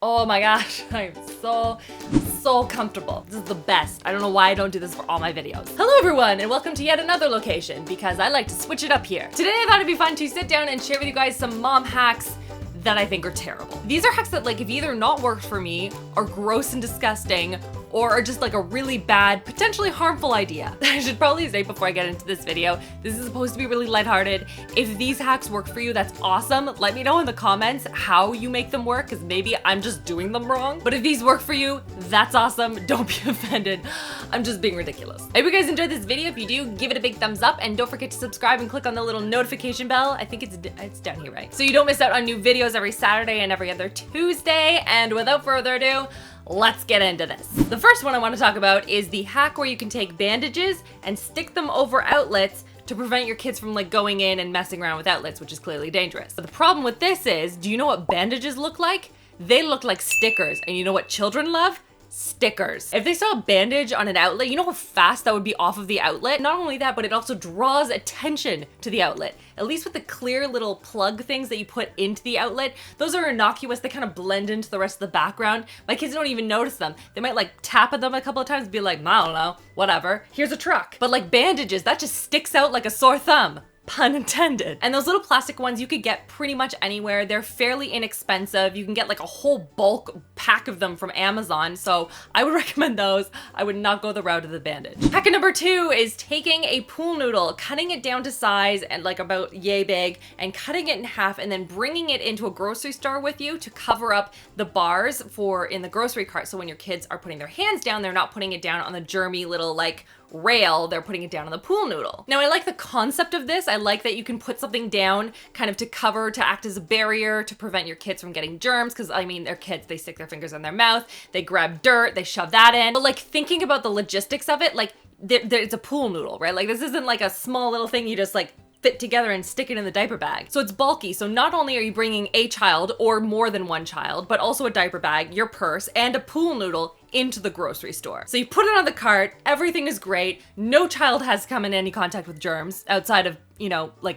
Oh my gosh, I'm so comfortable. This is the best. I don't know why I don't do this for all my videos. Hello everyone, and welcome to yet another location, because I like to switch it up here. Today I thought it'd be fun to sit down and share with you guys some mom hacks that I think are terrible. These are hacks that have either not worked for me, are gross and disgusting, or are just a really bad, potentially harmful idea. I should probably say before I get into this video, this is supposed to be really lighthearted. If these hacks work for you, that's awesome. Let me know in the comments how you make them work, because maybe I'm just doing them wrong. But if these work for you, that's awesome. Don't be offended. I'm just being ridiculous. I hope you guys enjoyed this video. If you do, give it a big thumbs up, and don't forget to subscribe and click on the little notification bell. I think it's down here, right? So you don't miss out on new videos every Saturday and every other Tuesday. And without further ado, let's get into this. The first one I want to talk about is the hack where you can take bandages and stick them over outlets to prevent your kids from going in and messing around with outlets, which is clearly dangerous. But the problem with this is, do you know what bandages look like? They look like stickers. And you know what children love? Stickers. If they saw a bandage on an outlet, you know how fast that would be off of the outlet? Not only that, but it also draws attention to the outlet. At least with the clear little plug things that you put into the outlet, those are innocuous. They kind of blend into the rest of the background. My kids don't even notice them. They might tap at them a couple of times and be like, I don't know, whatever. Here's a truck. But bandages, that just sticks out like a sore thumb. Pun intended. And those little plastic ones you could get pretty much anywhere. They're fairly inexpensive. You can get a whole bulk pack of them from Amazon. So I would recommend those. I would not go the route of the bandage. Hack number 2 is taking a pool noodle, cutting it down to size and about yay big, and cutting it in half, and then bringing it into a grocery store with you to cover up the bars in the grocery cart. So when your kids are putting their hands down, they're not putting it down on the germy little rail, they're putting it down on the pool noodle. Now I like the concept of this. I like that you can put something down kind of to act as a barrier to prevent your kids from getting germs, because they're kids, they stick their fingers in their mouth, they grab dirt, they shove that in. But thinking about the logistics of it, it's a pool noodle, right? This isn't a small little thing you just fit together and stick it in the diaper bag. So it's bulky. So not only are you bringing a child or more than one child, but also a diaper bag, your purse, and a pool noodle into the grocery store. So you put it on the cart, everything is great. No child has come in any contact with germs outside of,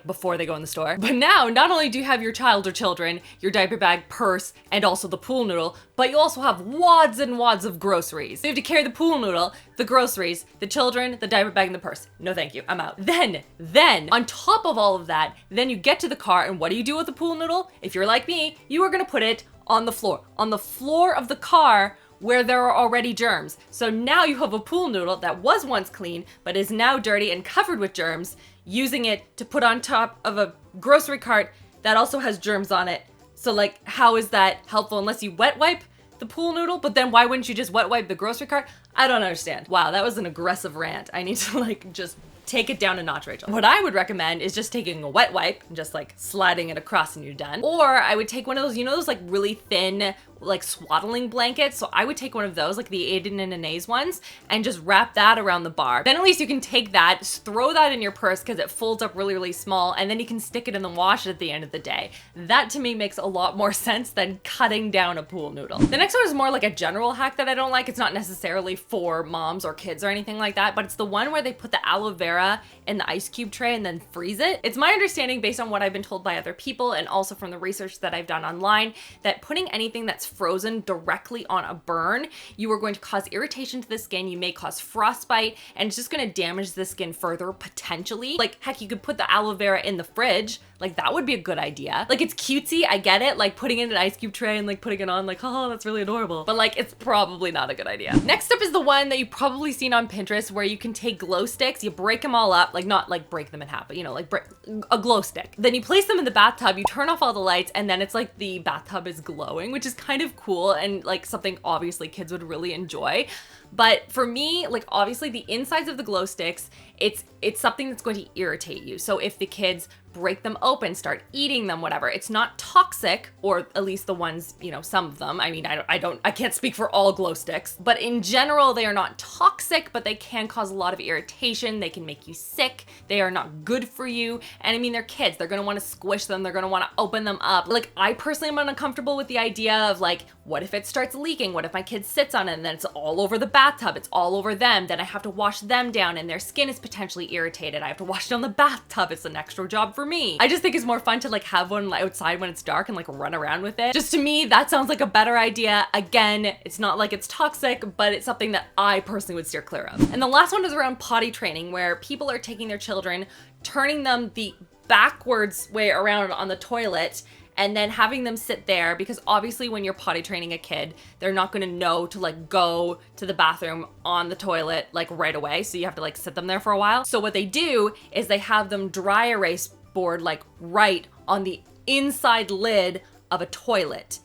before they go in the store. But now, not only do you have your child or children, your diaper bag, purse, and also the pool noodle, but you also have wads and wads of groceries. So you have to carry the pool noodle, the groceries, the children, the diaper bag, and the purse. No thank you, I'm out. Then, on top of all of that, then you get to the car, and what do you do with the pool noodle? If you're like me, you are gonna put it on the floor of the car, where there are already germs. So now you have a pool noodle that was once clean, but is now dirty and covered with germs, using it to put on top of a grocery cart that also has germs on it. So how is that helpful unless you wet wipe the pool noodle? But then why wouldn't you just wet wipe the grocery cart? I don't understand. Wow, that was an aggressive rant. I need to just take it down a notch, Rachel. What I would recommend is just taking a wet wipe and just sliding it across and you're done. Or I would take one of those, those really thin, swaddling blankets. So I would take one of those, the Aiden and Anae's ones, and just wrap that around the bar. Then at least you can take that, throw that in your purse because it folds up really, really small, and then you can stick it in the wash at the end of the day. That to me makes a lot more sense than cutting down a pool noodle. The next one is more a general hack that I don't like. It's not necessarily for moms or kids or anything like that, but it's the one where they put the aloe vera in the ice cube tray and then freeze it. It's my understanding, based on what I've been told by other people and also from the research that I've done online, that putting anything that's frozen directly on a burn, you are going to cause irritation to the skin, you may cause frostbite, and it's just going to damage the skin further, potentially. Heck, you could put the aloe vera in the fridge. That would be a good idea. It's cutesy, I get it, putting it in an ice cube tray and putting it on, oh, that's really adorable. But it's probably not a good idea. Next up is the one that you've probably seen on Pinterest, where you can take glow sticks, you break them all up, not break them in half, but break a glow stick. Then you place them in the bathtub, you turn off all the lights, and then it's the bathtub is glowing, which is kind of cool and something obviously kids would really enjoy. But for me, obviously the insides of the glow sticks, it's something that's going to irritate you. So if the kids break them open, start eating them, whatever, it's not toxic, or at least the ones, some of them. I can't speak for all glow sticks, but in general, they are not toxic, but they can cause a lot of irritation. They can make you sick. They are not good for you. And they're kids. They're going to want to squish them. They're going to want to open them up. I personally am uncomfortable with the idea of what if it starts leaking? What if my kid sits on it and then it's all over the bathtub, it's all over them. Then I have to wash them down and their skin is potentially irritated. I have to wash down the bathtub. It's an extra job for me. I just think it's more fun to like have one outside when it's dark and like run around with it. Just to me, that sounds like a better idea. Again, it's not like it's toxic, but it's something that I personally would steer clear of. And the last one is around potty training, where people are taking their children, turning them the backwards way around on the toilet, and then having them sit there, because obviously when you're potty training a kid, they're not gonna know to like go to the bathroom on the toilet like right away. So you have to like sit them there for a while. So what they do is they have them dry erase board like right on the inside lid of a toilet.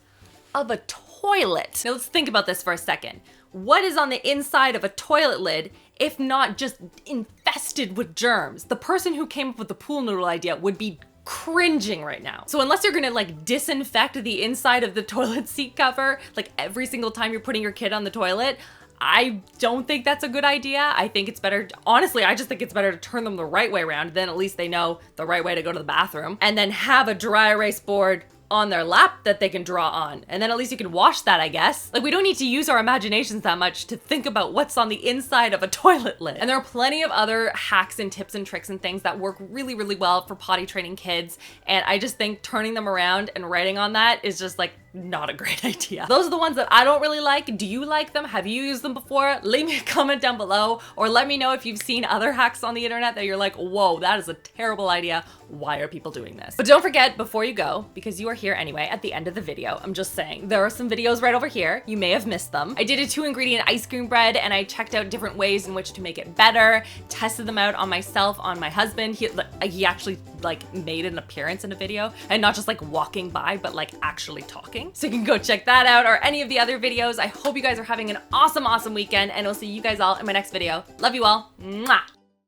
Now let's think about this for a second. What is on the inside of a toilet lid if not just infested with germs? The person who came up with the pool noodle idea would be cringing right now. So unless you're gonna like disinfect the inside of the toilet seat cover like every single time you're putting your kid on the toilet, I don't think that's a good idea. I think it's better, honestly, I just think it's better to turn them the right way around, then at least they know the right way to go to the bathroom, and then have a dry erase board on their lap that they can draw on. And then at least you can wash that, I guess. Like, we don't need to use our imaginations that much to think about what's on the inside of a toilet lid. And there are plenty of other hacks and tips and tricks and things that work really, really well for potty training kids. And I just think turning them around and writing on that is just like not a great idea. Those are the ones that I don't really like. Do you like them? Have you used them before? Leave me a comment down below, or let me know if you've seen other hacks on the internet that you're like, whoa, that is a terrible idea. Why are people doing this? But don't forget, before you go, because you are here anyway at the end of the video, I'm just saying, there are some videos right over here. You may have missed them. I did a 2-ingredient ice cream bread, and I checked out different ways in which to make it better, tested them out on myself, on my husband. He actually like made an appearance in a video, and not just like walking by, but like actually talking. So you can go check that out, or any of the other videos. I hope you guys are having an awesome, awesome weekend, and I'll see you guys all in my next video. Love you all. Mwah.